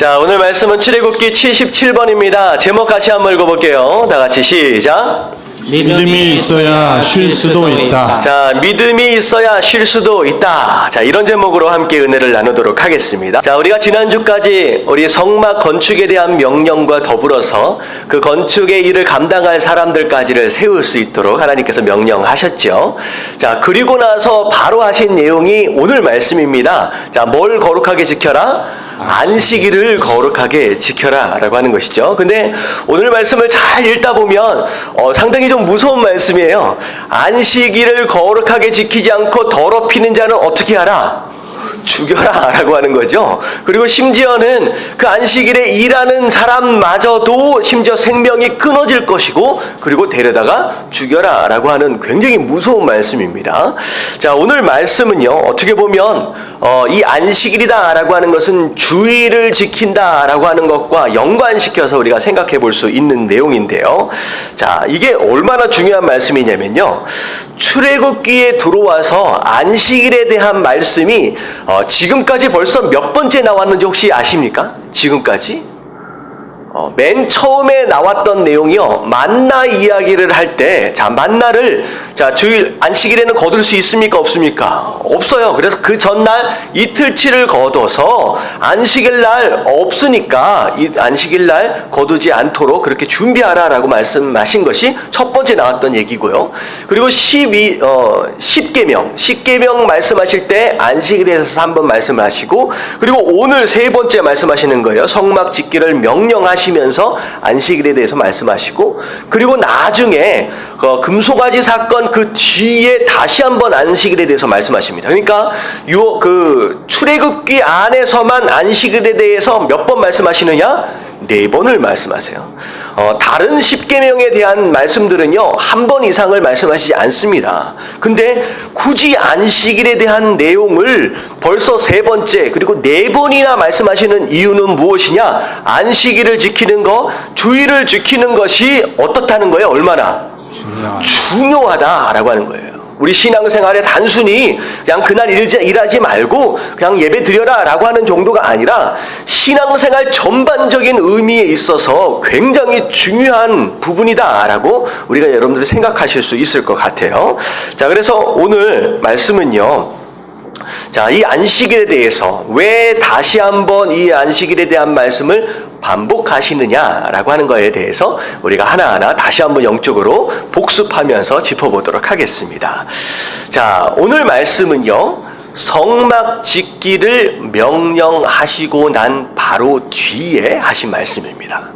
자, 오늘 말씀은 출애굽기 77번입니다. 제목 같이 한번 읽어볼게요. 다 같이 시작. 믿음이 있어야 쉴 수도 있다. 자, 믿음이 있어야 쉴 수도 있다. 자, 이런 제목으로 함께 은혜를 나누도록 하겠습니다. 자, 우리가 지난주까지 우리 성막 건축에 대한 명령과 더불어서 그 건축의 일을 감당할 사람들까지를 세울 수 있도록 하나님께서 명령하셨죠. 자, 그리고 나서 바로 하신 내용이 오늘 말씀입니다. 자, 뭘 거룩하게 지켜라? 안식일을 거룩하게 지켜라 라고 하는 것이죠. 근데 오늘 말씀을 잘 읽다 보면 상당히 좀 무서운 말씀이에요. 안식일을 거룩하게 지키지 않고 더럽히는 자는 어떻게 하라? 죽여라 라고 하는 거죠. 그리고 심지어는 그 안식일에 일하는 사람마저도 심지어 생명이 끊어질 것이고, 그리고 데려다가 죽여라 라고 하는 굉장히 무서운 말씀입니다. 자, 오늘 말씀은요, 어떻게 보면 이 안식일이다 라고 하는 것은 주의를 지킨다 라고 하는 것과 연관시켜서 우리가 생각해 볼 수 있는 내용인데요. 자, 이게 얼마나 중요한 말씀이냐면요, 출애굽기에 들어와서 안식일에 대한 말씀이 지금까지 벌써 몇 번째 나왔는지 혹시 아십니까? 지금까지? 맨 처음에 나왔던 내용이요, 만나 이야기를 할 때, 자, 만나를, 자, 주일, 안식일에는 거둘 수 있습니까? 없습니까? 없어요. 그래서 그 전날 이틀치를 거둬서 안식일 날 없으니까 이 안식일 날 거두지 않도록 그렇게 준비하라 라고 말씀하신 것이 첫 번째 나왔던 얘기고요. 그리고 10계명 말씀하실 때 안식일에 대해서 한번 말씀하시고, 그리고 오늘 세 번째 말씀하시는 거예요. 성막 짓기를 명령하시 면서 안식일에 대해서 말씀하시고, 그리고 나중에 금송아지 사건 그 뒤에 다시 한번 안식일에 대해서 말씀하십니다. 그러니까 출애굽기 안에서만 안식일에 대해서 몇 번 말씀하시느냐? 4번을 말씀하세요. 다른 10계명에 대한 말씀들은요, 한 번 이상을 말씀하시지 않습니다. 근데 굳이 안식일에 대한 내용을 벌써 3번째 그리고 4번이나 말씀하시는 이유는 무엇이냐? 안식일을 지키는 것, 주일을 지키는 것이 어떻다는 거예요? 얼마나? 중요하다라고 하는 거예요. 우리 신앙생활에 단순히 그냥 그날 일하지 말고 그냥 예배 드려라 라고 하는 정도가 아니라 신앙생활 전반적인 의미에 있어서 굉장히 중요한 부분이다 라고 우리가 여러분들이 생각하실 수 있을 것 같아요. 자, 그래서 오늘 말씀은요, 자, 이 안식일에 대해서 왜 다시 한번 이 안식일에 대한 말씀을 반복하시느냐라고 하는 거에 대해서 우리가 하나하나 다시 한번 영적으로 복습하면서 짚어보도록 하겠습니다. 자, 오늘 말씀은요, 성막 짓기를 명령하시고 난 바로 뒤에 하신 말씀입니다.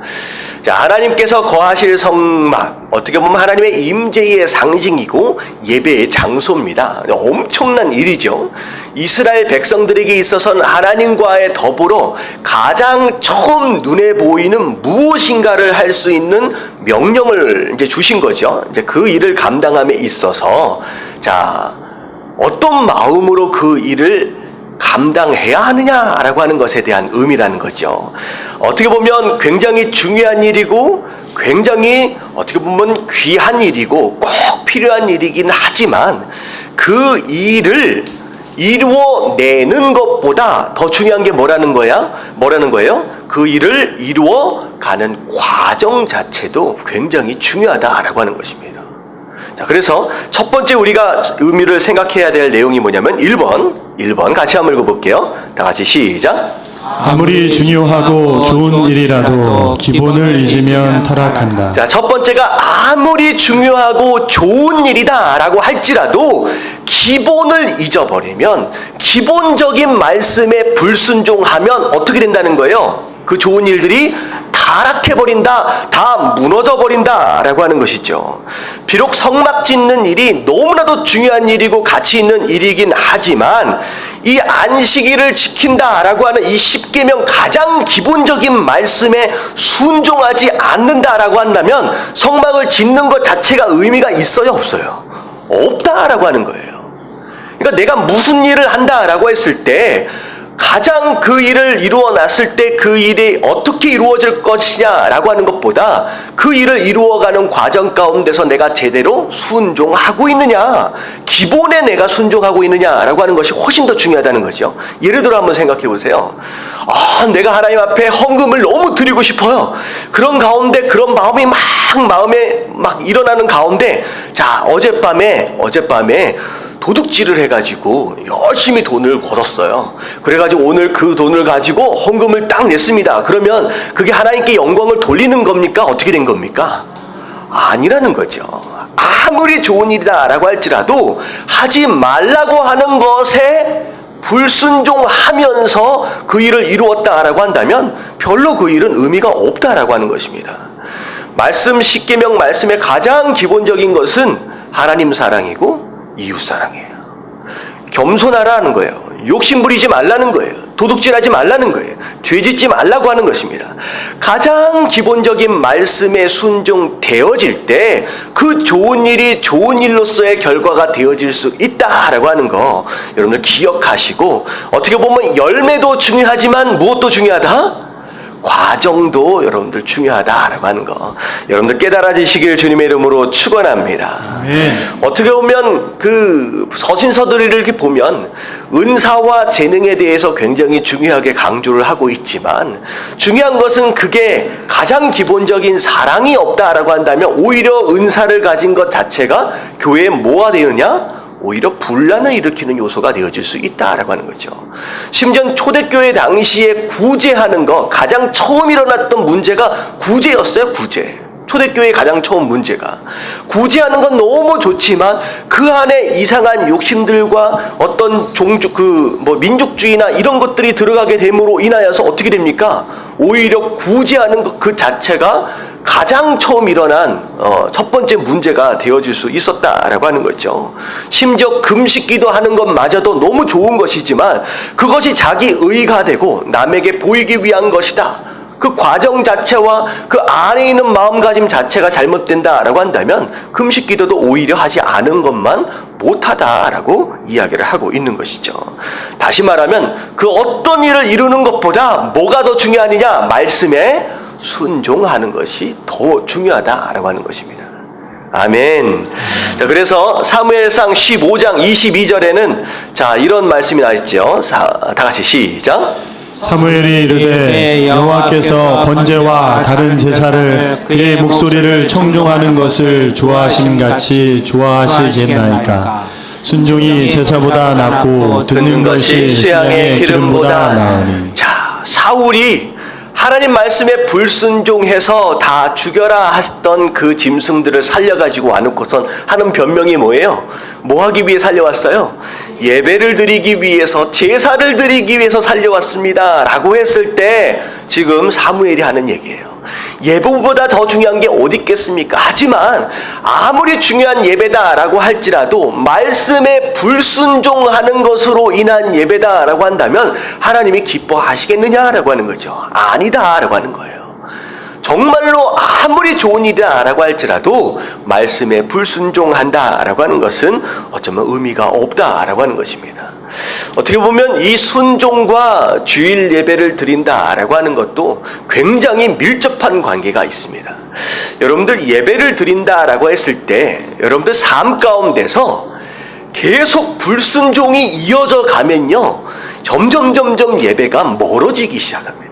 자, 하나님께서 거하실 성막, 어떻게 보면 하나님의 임재의 상징이고 예배의 장소입니다. 엄청난 일이죠. 이스라엘 백성들에게 있어서는 하나님과의 더불어 가장 처음 눈에 보이는 무엇인가를 할 수 있는 명령을 이제 주신 거죠. 이제 그 일을 감당함에 있어서, 자, 어떤 마음으로 그 일을 감당해야 하느냐라고 하는 것에 대한 의미라는 거죠. 어떻게 보면 굉장히 중요한 일이고 굉장히 어떻게 보면 귀한 일이고 꼭 필요한 일이긴 하지만 그 일을 이루어내는 것보다 더 중요한 게 뭐라는 거예요? 그 일을 이루어가는 과정 자체도 굉장히 중요하다라고 하는 것입니다. 자, 그래서 첫 번째 우리가 의미를 생각해야 될 내용이 뭐냐면 1번 같이 한번 읽어볼게요. 다 같이 시작. 아무리 중요하고 좋은 일이라도 기본을 잊으면 타락한다. 자, 첫 번째가 아무리 중요하고 좋은 일이다 라고 할지라도 기본을 잊어버리면, 기본적인 말씀에 불순종하면 어떻게 된다는 거예요? 그 좋은 일들이 타락해버린다, 다 무너져버린다 라고 하는 것이죠. 비록 성막 짓는 일이 너무나도 중요한 일이고 가치 있는 일이긴 하지만 이 안식일을 지킨다 라고 하는 이 10계명 가장 기본적인 말씀에 순종하지 않는다 라고 한다면 성막을 짓는 것 자체가 의미가 있어요, 없어요? 없다라고 하는 거예요. 그러니까 내가 무슨 일을 한다라고 했을 때 가장 그 일을 이루어 놨을 때 그 일이 어떻게 이루어질 것이냐라고 하는 것보다 그 일을 이루어가는 과정 가운데서 내가 제대로 순종하고 있느냐, 기본에 내가 순종하고 있느냐라고 하는 것이 훨씬 더 중요하다는 거죠. 예를 들어 한번 생각해 보세요. 내가 하나님 앞에 헌금을 너무 드리고 싶어요. 그런 가운데 그런 마음이 마음에 일어나는 가운데, 자, 어젯밤에 도둑질을 해가지고 열심히 돈을 벌었어요. 그래가지고 오늘 그 돈을 가지고 헌금을 딱 냈습니다. 그러면 그게 하나님께 영광을 돌리는 겁니까? 어떻게 된 겁니까? 아니라는 거죠. 아무리 좋은 일이다라고 할지라도 하지 말라고 하는 것에 불순종하면서 그 일을 이루었다라고 한다면 별로 그 일은 의미가 없다라고 하는 것입니다. 말씀 십계명 말씀의 가장 기본적인 것은 하나님 사랑이고 이웃 사랑이에요. 겸손하라는 거예요. 욕심 부리지 말라는 거예요. 도둑질하지 말라는 거예요. 죄짓지 말라고 하는 것입니다. 가장 기본적인 말씀에 순종되어질 때 그 좋은 일이 좋은 일로서의 결과가 되어질 수 있다라고 하는 거 여러분들 기억하시고, 어떻게 보면 열매도 중요하지만 무엇도 중요하다? 과정도 여러분들 중요하다라고 하는 거 여러분들 깨달아지시길 주님의 이름으로 축원합니다. 어떻게 보면 그 서신서들을 이렇게 보면 은사와 재능에 대해서 굉장히 중요하게 강조를 하고 있지만, 중요한 것은 그게 가장 기본적인 사랑이 없다라고 한다면 오히려 은사를 가진 것 자체가 교회에 뭐가 되느냐? 오히려 분란을 일으키는 요소가 되어질 수 있다라고 하는 거죠. 심지어 초대교회 당시에 구제하는 거, 가장 처음 일어났던 문제가 구제였어요. 구제. 초대교회의 가장 처음 문제가 구제하는 건 너무 좋지만 그 안에 이상한 욕심들과 어떤 민족주의나 이런 것들이 들어가게 됨으로 인하여서 어떻게 됩니까? 오히려 구제하는 것 그 자체가 가장 처음 일어난 첫 번째 문제가 되어질 수 있었다라고 하는 거죠. 심지어 금식기도 하는 것마저도 너무 좋은 것이지만 그것이 자기 의가 되고 남에게 보이기 위한 것이다. 그 과정 자체와 그 안에 있는 마음가짐 자체가 잘못된다라고 한다면 금식기도도 오히려 하지 않은 것만 못하다라고 이야기를 하고 있는 것이죠. 다시 말하면 그 어떤 일을 이루는 것보다 뭐가 더 중요하느냐? 말씀에 순종하는 것이 더 중요하다라고 하는 것입니다. 아멘. 자, 그래서 사무엘상 15장 22절에는 자, 이런 말씀이 나 있죠. 다 같이 시작. 사무엘이 이르되 여호와께서 번제와 다른 제사를 그의 목소리를 청종하는 것을 좋아하심 같이 좋아하시겠나이까. 순종이 제사보다 낫고 듣는 것이 수양의 기름보다 나으니. 자, 사울이 하나님 말씀에 불순종해서 다 죽여라 하셨던 그 짐승들을 살려가지고 와놓고선 하는 변명이 뭐예요? 뭐 하기 위해 살려왔어요? 예배를 드리기 위해서, 제사를 드리기 위해서 살려왔습니다 라고 했을 때 지금 사무엘이 하는 얘기예요. 예배보다 더 중요한 게 어디 있겠습니까? 하지만 아무리 중요한 예배다라고 할지라도 말씀에 불순종하는 것으로 인한 예배다라고 한다면 하나님이 기뻐하시겠느냐라고 하는 거죠. 아니다라고 하는 거예요. 정말로 아무리 좋은 일이다라고 할지라도 말씀에 불순종한다라고 하는 것은 어쩌면 의미가 없다라고 하는 것입니다. 어떻게 보면 이 순종과 주일 예배를 드린다라고 하는 것도 굉장히 밀접한 관계가 있습니다. 여러분들 예배를 드린다라고 했을 때 여러분들 삶 가운데서 계속 불순종이 이어져 가면요, 점점 예배가 멀어지기 시작합니다.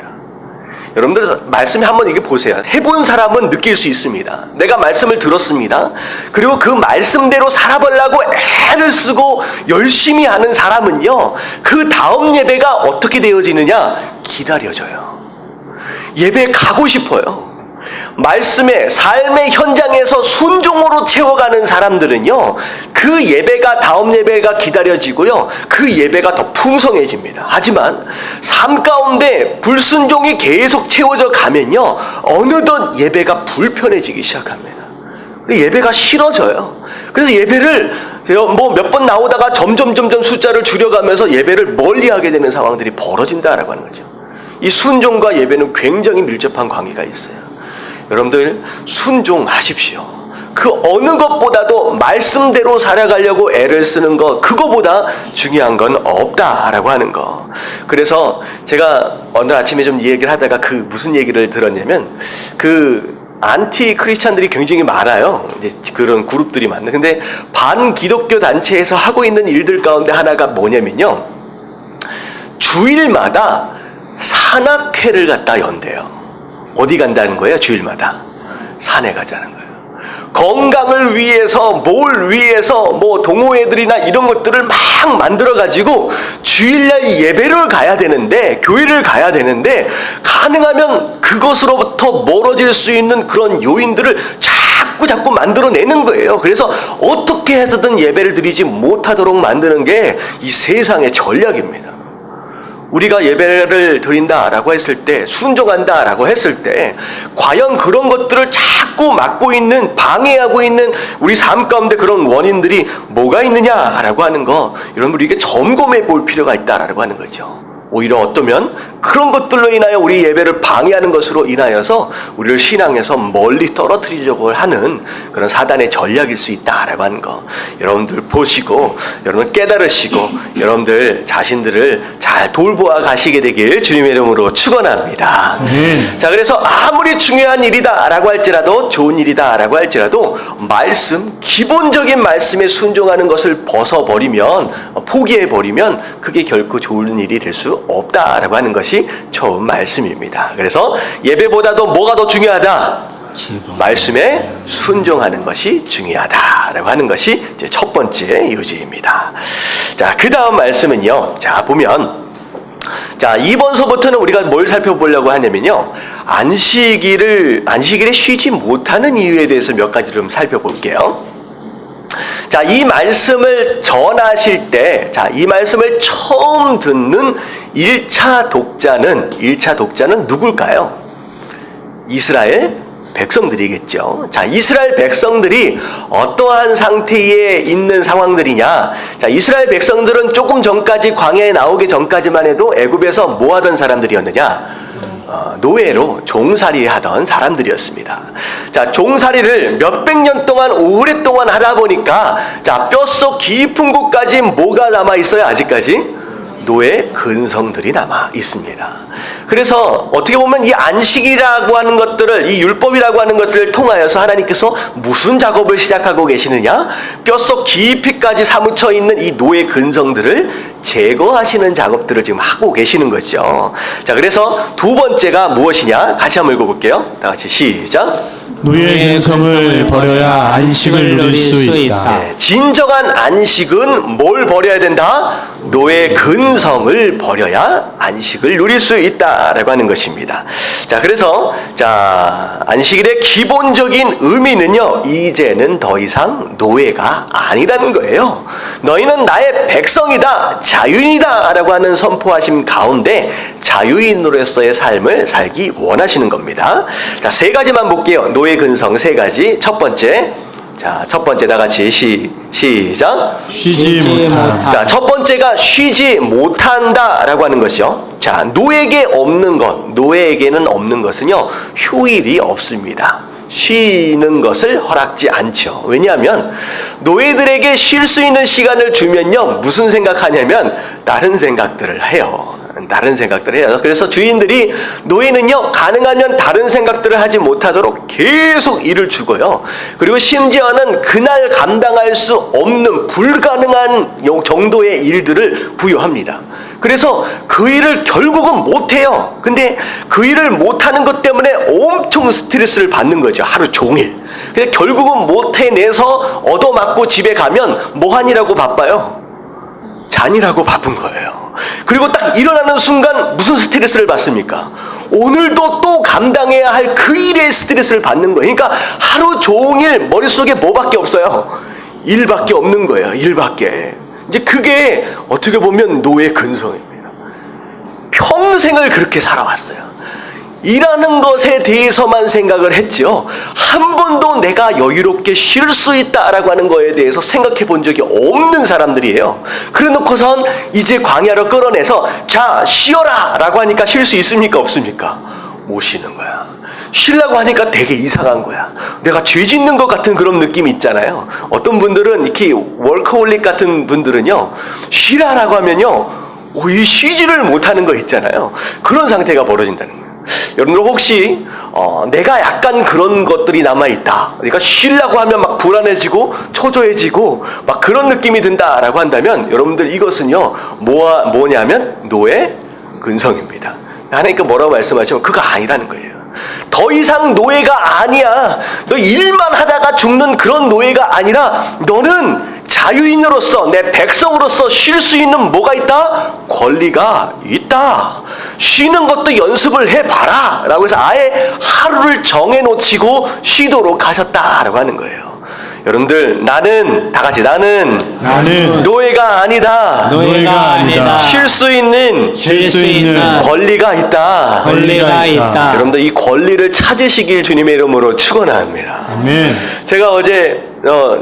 여러분들 말씀에 한번 이게 보세요. 해본 사람은 느낄 수 있습니다. 내가 말씀을 들었습니다. 그리고 그 말씀대로 살아보려고 애를 쓰고 열심히 하는 사람은요, 그 다음 예배가 어떻게 되어지느냐? 기다려져요. 예배 가고 싶어요. 말씀의 삶의 현장에서 순종으로 채워가는 사람들은요, 그 예배가 다음 예배가 기다려지고요, 그 예배가 더 풍성해집니다. 하지만 삶 가운데 불순종이 계속 채워져 가면요, 어느덧 예배가 불편해지기 시작합니다. 예배가 싫어져요. 그래서 예배를 몇 번 나오다가 점점 숫자를 줄여가면서 예배를 멀리하게 되는 상황들이 벌어진다라고 하는 거죠. 이 순종과 예배는 굉장히 밀접한 관계가 있어요. 여러분들 순종하십시오. 그 어느 것보다도 말씀대로 살아가려고 애를 쓰는 것, 그거보다 중요한 건 없다라고 하는 거. 그래서 제가 오늘 아침에 좀 얘기를 하다가 그 무슨 얘기를 들었냐면, 그 안티 크리스찬들이 굉장히 많아요. 이제 그런 그룹들이 많네. 근데 반기독교 단체에서 하고 있는 일들 가운데 하나가 뭐냐면요, 주일마다 산악회를 갖다 연대요. 어디 간다는 거예요? 주일마다 산에 가자는 거예요. 건강을 위해서, 뭘 위해서, 뭐 동호회들이나 이런 것들을 막 만들어가지고 주일날 예배를 가야 되는데, 교회를 가야 되는데, 가능하면 그것으로부터 멀어질 수 있는 그런 요인들을 자꾸 만들어내는 거예요. 그래서 어떻게 해서든 예배를 드리지 못하도록 만드는 게 이 세상의 전략입니다. 우리가 예배를 드린다라고 했을 때, 순종한다라고 했을 때, 과연 그런 것들을 자꾸 막고 있는, 방해하고 있는 우리 삶 가운데 그런 원인들이 뭐가 있느냐라고 하는 거, 여러분 우리에게 점검해 볼 필요가 있다라고 하는 거죠. 오히려 어떠면 그런 것들로 인하여 우리 예배를 방해하는 것으로 인하여서 우리를 신앙에서 멀리 떨어뜨리려고 하는 그런 사단의 전략일 수 있다라고 하는 거, 여러분들 보시고, 여러분 깨달으시고, 여러분들 자신들을 잘 돌보아 가시게 되길 주님의 이름으로 축원합니다. 자, 그래서 아무리 중요한 일이다라고 할지라도, 좋은 일이다라고 할지라도 말씀, 기본적인 말씀에 순종하는 것을 벗어버리면, 포기해버리면 그게 결코 좋은 일이 될 수 없다라고 하는 것이 처음 말씀입니다. 그래서 예배보다도 뭐가 더 중요하다? 말씀에 순종하는 것이 중요하다라고 하는 것이 이제 첫 번째 요지입니다. 자, 그 다음 말씀은요, 자 보면, 자 2번서부터는 우리가 뭘 살펴보려고 하냐면요, 안식일에 쉬지 못하는 이유에 대해서 몇 가지를 좀 살펴볼게요. 자, 이 말씀을 전하실 때, 자, 이 말씀을 처음 듣는 1차 독자는 누굴까요? 이스라엘 백성들이겠죠. 자, 이스라엘 백성들이 어떠한 상태에 있는 상황들이냐? 자, 이스라엘 백성들은 조금 전까지, 광야에 나오기 전까지만 해도 애굽에서 뭐 하던 사람들이었느냐? 노예로 종살이 하던 사람들이었습니다. 자, 종살이를 몇백 년 동안, 오랫동안 하다 보니까, 자, 뼛속 깊은 곳까지 뭐가 남아 있어요? 아직까지 노예 근성들이 남아 있습니다. 그래서 어떻게 보면 이 안식이라고 하는 것들을, 이 율법이라고 하는 것들을 통하여서 하나님께서 무슨 작업을 시작하고 계시느냐? 뼛속 깊이까지 사무쳐 있는 이 노예 근성들을 제거하시는 작업들을 지금 하고 계시는 거죠. 자, 그래서 두 번째가 무엇이냐? 같이 한번 읽어볼게요. 다 같이 시작. 노예 근성을 버려야 안식을 누릴 수 있다. 네, 진정한 안식은 뭘 버려야 된다? 노예 근성을 버려야 안식을 누릴 수 있다라고 하는 것입니다. 자, 그래서 자, 안식일의 기본적인 의미는요, 이제는 더 이상 노예가 아니라는 거예요. 너희는 나의 백성이다, 자유인이다 라고 하는 선포하심 가운데 자유인으로서의 삶을 살기 원하시는 겁니다. 자, 세 가지만 볼게요. 노예 근성 세 가지. 첫 번째, 자, 첫 번째 다 같이 시작. 쉬지 못함. 자, 첫 번째가 쉬지 못한다라고 하는 것이요. 자, 노예에게는 없는 것은요, 휴일이 없습니다. 쉬는 것을 허락지 않죠. 왜냐하면 노예들에게 쉴 수 있는 시간을 주면요, 무슨 생각하냐면 다른 생각들을 해요. 그래서 주인들이 노예는요, 가능하면 다른 생각들을 하지 못하도록 계속 일을 주고요. 그리고 심지어는 그날 감당할 수 없는 불가능한 정도의 일들을 부여합니다. 그래서 그 일을 결국은 못해요. 근데 그 일을 못하는 것 때문에 엄청 스트레스를 받는 거죠. 하루 종일. 근데 결국은 못해내서 얻어맞고 집에 가면 뭐하니라고 바빠요? 잔이라고 바쁜 거예요. 그리고 딱 일어나는 순간 무슨 스트레스를 받습니까? 오늘도 또 감당해야 할 그 일의 스트레스를 받는 거예요. 그러니까 하루 종일 머릿속에 뭐밖에 없어요? 일밖에 없는 거예요. 일밖에. 이제 그게 어떻게 보면 노예 근성입니다. 평생을 그렇게 살아왔어요. 일하는 것에 대해서만 생각을 했지요. 한 번도 내가 여유롭게 쉴 수 있다라고 하는 거에 대해서 생각해 본 적이 없는 사람들이에요. 그래 놓고선 이제 광야로 끌어내서 자, 쉬어라 라고 하니까 쉴 수 있습니까? 없습니까? 못 쉬는 거야. 쉬려고 하니까 되게 이상한 거야. 내가 죄 짓는 것 같은 그런 느낌이 있잖아요. 어떤 분들은 이렇게 월커홀릭 같은 분들은요, 쉬라라고 하면요, 이 쉬지를 못하는 거 있잖아요. 그런 상태가 벌어진다는 거예요. 여러분들 혹시 내가 약간 그런 것들이 남아있다, 그러니까 쉬려고 하면 막 불안해지고 초조해지고 막 그런 느낌이 든다라고 한다면 여러분들 이것은요 뭐냐면 노예 근성입니다. 하나님께 뭐라고 말씀하시면 그거 아니라는 거예요. 더 이상 노예가 아니야. 너 일만 하다가 죽는 그런 노예가 아니라 너는 자유인으로서, 내 백성으로서 쉴 수 있는 뭐가 있다? 권리가 있다. 쉬는 것도 연습을 해봐라 라고 해서 아예 하루를 정해놓치고 쉬도록 하셨다라고 하는 거예요. 여러분들, 다 같이 나는 노예가 아니다. 노예가 아니다. 쉴 수 있는 권리가 있다. 여러분들, 이 권리를 찾으시길 주님의 이름으로 축원합니다. 아멘. 제가 어제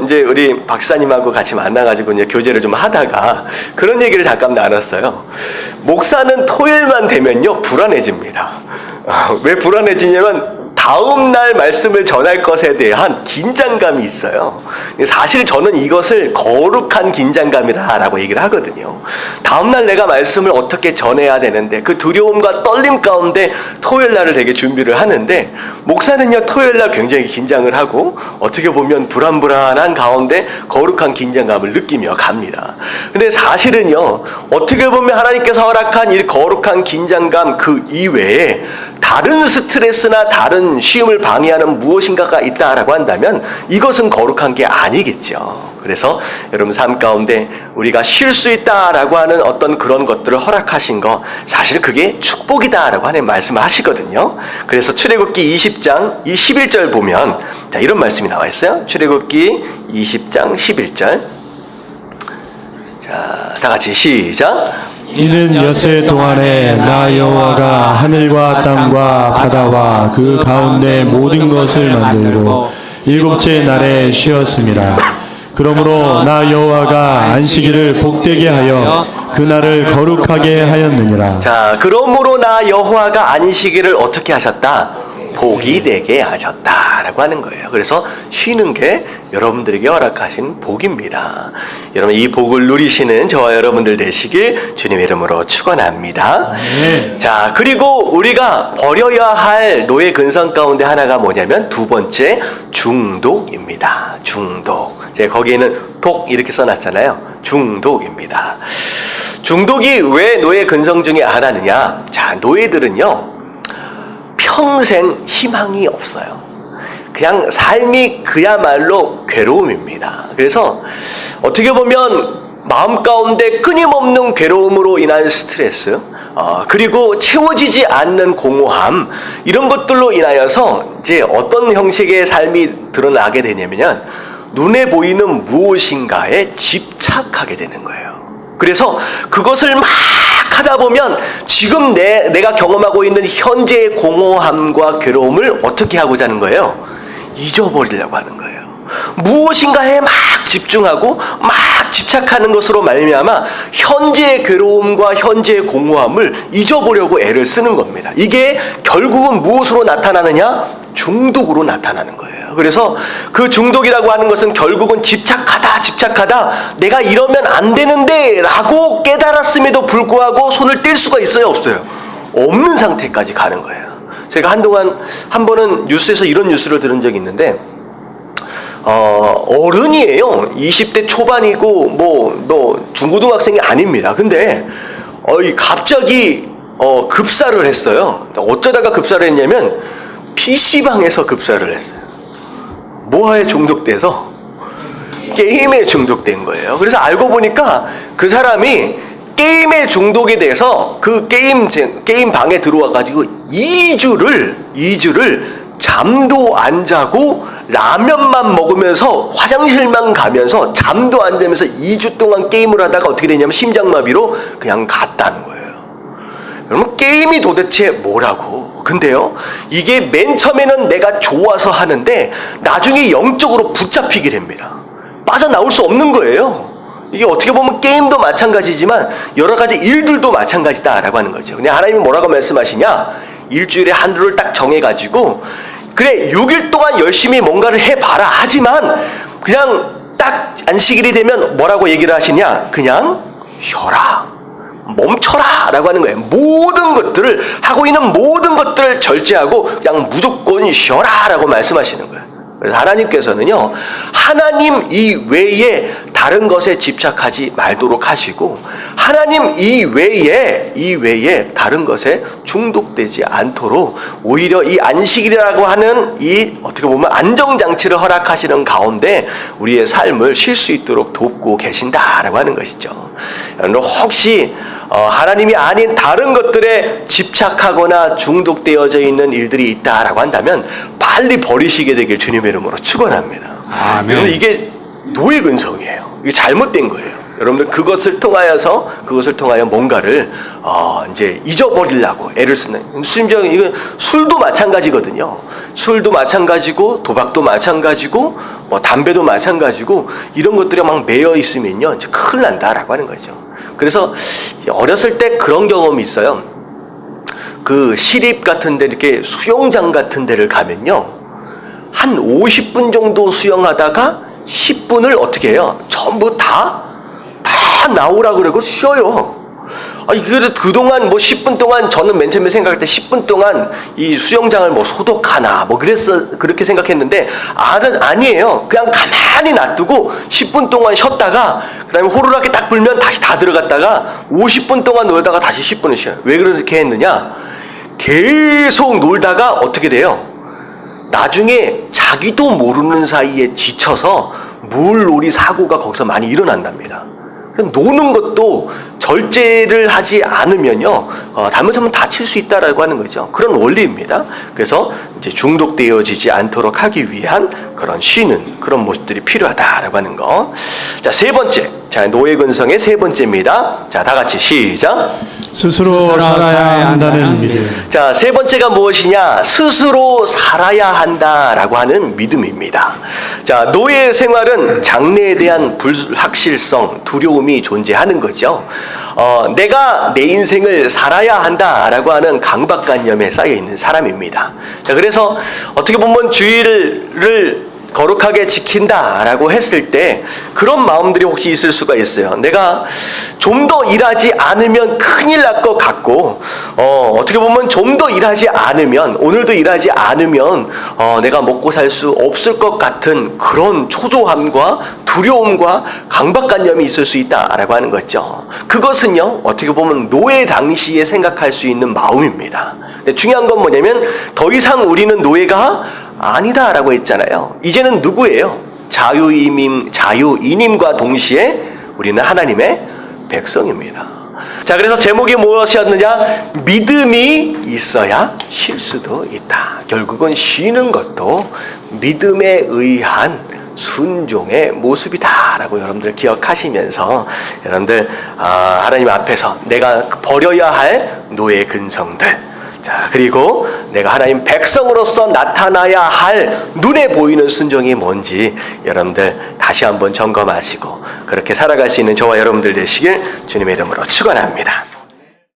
이제 우리 박사님하고 같이 만나가지고 이제 교제를 좀 하다가 그런 얘기를 잠깐 나눴어요. 목사는 토요일만 되면요 불안해집니다. 왜 불안해지냐면 다음 날 말씀을 전할 것에 대한 긴장감이 있어요. 사실 저는 이것을 거룩한 긴장감이라고 얘기를 하거든요. 다음 날 내가 말씀을 어떻게 전해야 되는데 그 두려움과 떨림 가운데 토요일 날을 되게 준비를 하는데, 목사는요 토요일 날 굉장히 긴장을 하고 어떻게 보면 불안불안한 가운데 거룩한 긴장감을 느끼며 갑니다. 근데 사실은요 어떻게 보면 하나님께서 허락한 이 거룩한 긴장감 그 이외에 다른 스트레스나 다른 시험을 방해하는 무엇인가가 있다라고 한다면 이것은 거룩한 게 아니겠죠. 그래서 여러분 삶 가운데 우리가 쉴 수 있다라고 하는 어떤 그런 것들을 허락하신 거, 사실 그게 축복이다라고 하는 말씀을 하시거든요. 그래서 출애굽기 20장 11절 보면 자, 이런 말씀이 나와 있어요. 출애굽기 20장 11절. 자, 다 같이 시작. 이는 엿새 동안에 나 여호와가 하늘과 땅과 바다와 그 가운데 모든 것을 만들고 일곱째 날에 쉬었습니다. 그러므로 나 여호와가 안식일을 복되게 하여 그 날을 거룩하게 하였느니라. 자, 그러므로 나 여호와가 안식일을 어떻게 하셨다? 복이 되게 하셨다라고 하는 거예요. 그래서 쉬는 게 여러분들에게 허락하신 복입니다. 여러분, 이 복을 누리시는 저와 여러분들 되시길 주님의 이름으로 축원합니다. 자, 그리고 우리가 버려야 할 노예 근성 가운데 하나가 뭐냐면 두 번째, 중독입니다. 중독. 제가 거기에는 독 이렇게 써놨잖아요. 중독입니다. 중독이 왜 노예 근성 중에 하나느냐? 자, 노예들은요 평생 희망이 없어요. 그냥 삶이 그야말로 괴로움입니다. 그래서 어떻게 보면 마음 가운데 끊임없는 괴로움으로 인한 스트레스, 그리고 채워지지 않는 공허함, 이런 것들로 인하여서 이제 어떤 형식의 삶이 드러나게 되냐면 눈에 보이는 무엇인가에 집착하게 되는 거예요. 그래서 그것을 막 하다 보면 지금 내가 경험하고 있는 현재의 공허함과 괴로움을 어떻게 하고자 하는 거예요? 잊어버리려고 하는 거예요. 무엇인가에 막 집중하고 막 집착하는 것으로 말미암아 현재의 괴로움과 현재의 공허함을 잊어보려고 애를 쓰는 겁니다. 이게 결국은 무엇으로 나타나느냐? 중독으로 나타나는 거예요. 그래서 그 중독이라고 하는 것은 결국은 집착하다 내가 이러면 안 되는데 라고 깨달았음에도 불구하고 손을 뗄 수가 있어요, 없어요? 없는 상태까지 가는 거예요. 제가 한동안 한 번은 뉴스에서 이런 뉴스를 들은 적이 있는데 어른이에요. 20대 초반이고 뭐 중고등학생이 아닙니다. 근데 갑자기 급사를 했어요. 어쩌다가 급사를 했냐면 PC방에서 급사를 했어요. 뭐에 중독돼서? 게임에 중독된 거예요. 그래서 알고 보니까 그 사람이 게임에 중독이 돼서 그 게임 방에 들어와 가지고 2주를 잠도 안 자고 라면만 먹으면서 화장실만 가면서 잠도 안 자면서 2주 동안 게임을 하다가 어떻게 되냐면 심장마비로 그냥 갔다는 거예요. 여러분, 게임이 도대체 뭐라고? 근데요, 이게 맨 처음에는 내가 좋아서 하는데 나중에 영적으로 붙잡히게 됩니다. 빠져나올 수 없는 거예요. 이게 어떻게 보면 게임도 마찬가지지만 여러 가지 일들도 마찬가지다라고 하는 거죠. 근데 하나님이 뭐라고 말씀하시냐? 일주일에 하루를 딱 정해가지고 그래 6일 동안 열심히 뭔가를 해봐라. 하지만 그냥 딱 안식일이 되면 뭐라고 얘기를 하시냐? 그냥 쉬어라. 멈춰라 라고 하는 거예요. 모든 것들을 하고 있는 모든 것들을 절제하고 그냥 무조건 쉬어라 라고 말씀하시는 거예요. 그래서 하나님께서는요, 하나님 이외에 다른 것에 집착하지 말도록 하시고 하나님 이외에 다른 것에 중독되지 않도록 오히려 이 안식일이라고 하는 이 어떻게 보면 안정장치를 허락하시는 가운데 우리의 삶을 쉴 수 있도록 돕고 계신다라고 하는 것이죠. 여러분 혹시 하나님이 아닌 다른 것들에 집착하거나 중독되어져 있는 일들이 있다라고 한다면 빨리 버리시게 되길 주님의 이름으로 축원합니다. 아멘. 여러분 이게 노예 근성이에요. 이게 잘못된 거예요. 여러분들 그것을 통하여 뭔가를 이제 잊어버리려고 애를 쓰는, 심지어 이거 술도 마찬가지거든요. 술도 마찬가지고 도박도 마찬가지고 뭐 담배도 마찬가지고 이런 것들에 막 매여 있으면요 이제 큰일 난다라고 하는 거죠. 그래서 어렸을 때 그런 경험이 있어요. 그 시립 같은 데 이렇게 수영장 같은 데를 가면요 한 50분 정도 수영하다가 10분을 어떻게 해요? 전부 다 나오라 그러고 쉬어요. 아니 그동안 뭐 10분 동안 저는 맨 처음에 생각할 때 10분 동안 이 수영장을 뭐 소독하나 뭐 그렇게 생각했는데 아니에요. 그냥 가만히 놔두고 10분 동안 쉬었다가 그다음에 호루라기 딱 불면 다시 다 들어갔다가 50분 동안 놀다가 다시 10분을 쉬어요. 왜 그렇게 했느냐? 계속 놀다가 어떻게 돼요? 나중에 자기도 모르는 사이에 지쳐서 물놀이 사고가 거기서 많이 일어난답니다. 노는 것도 절제를 하지 않으면요, 잘못하면 다칠 수 있다라고 하는 거죠. 그런 원리입니다. 그래서 이제 중독되어지지 않도록 하기 위한 그런 쉬는 그런 모습들이 필요하다라고 하는 거. 자, 세 번째. 자, 노예 근성의 세 번째입니다. 자, 다 같이 시작. 스스로 살아야 한다는 믿음. 자, 세 번째가 무엇이냐? 스스로 살아야 한다라고 하는 믿음입니다. 자, 노예 생활은 장래에 대한 불확실성, 두려움이 존재하는 거죠. 내가 내 인생을 살아야 한다라고 하는 강박관념에 쌓여 있는 사람입니다. 자, 그래서 어떻게 보면 주의를 거룩하게 지킨다라고 했을 때 그런 마음들이 혹시 있을 수가 있어요. 내가 좀 더 일하지 않으면 큰일 날 것 같고 어떻게 보면 좀 더 일하지 않으면 오늘도 일하지 않으면 내가 먹고 살 수 없을 것 같은 그런 초조함과 두려움과 강박관념이 있을 수 있다라고 하는 거죠. 그것은요 어떻게 보면 노예 당시에 생각할 수 있는 마음입니다. 근데 중요한 건 뭐냐면 더 이상 우리는 노예가 아니다라고 했잖아요. 이제는 누구예요? 자유인임과 동시에 우리는 하나님의 백성입니다. 자, 그래서 제목이 무엇이었느냐? 믿음이 있어야 쉴 수도 있다. 결국은 쉬는 것도 믿음에 의한 순종의 모습이다라고 여러분들 기억하시면서 여러분들 하나님 앞에서 내가 버려야 할 노예 근성들, 자, 그리고 내가 하나님 백성으로서 나타나야 할 눈에 보이는 순종이 뭔지 여러분들 다시 한번 점검하시고 그렇게 살아갈 수 있는 저와 여러분들 되시길 주님의 이름으로 축원합니다.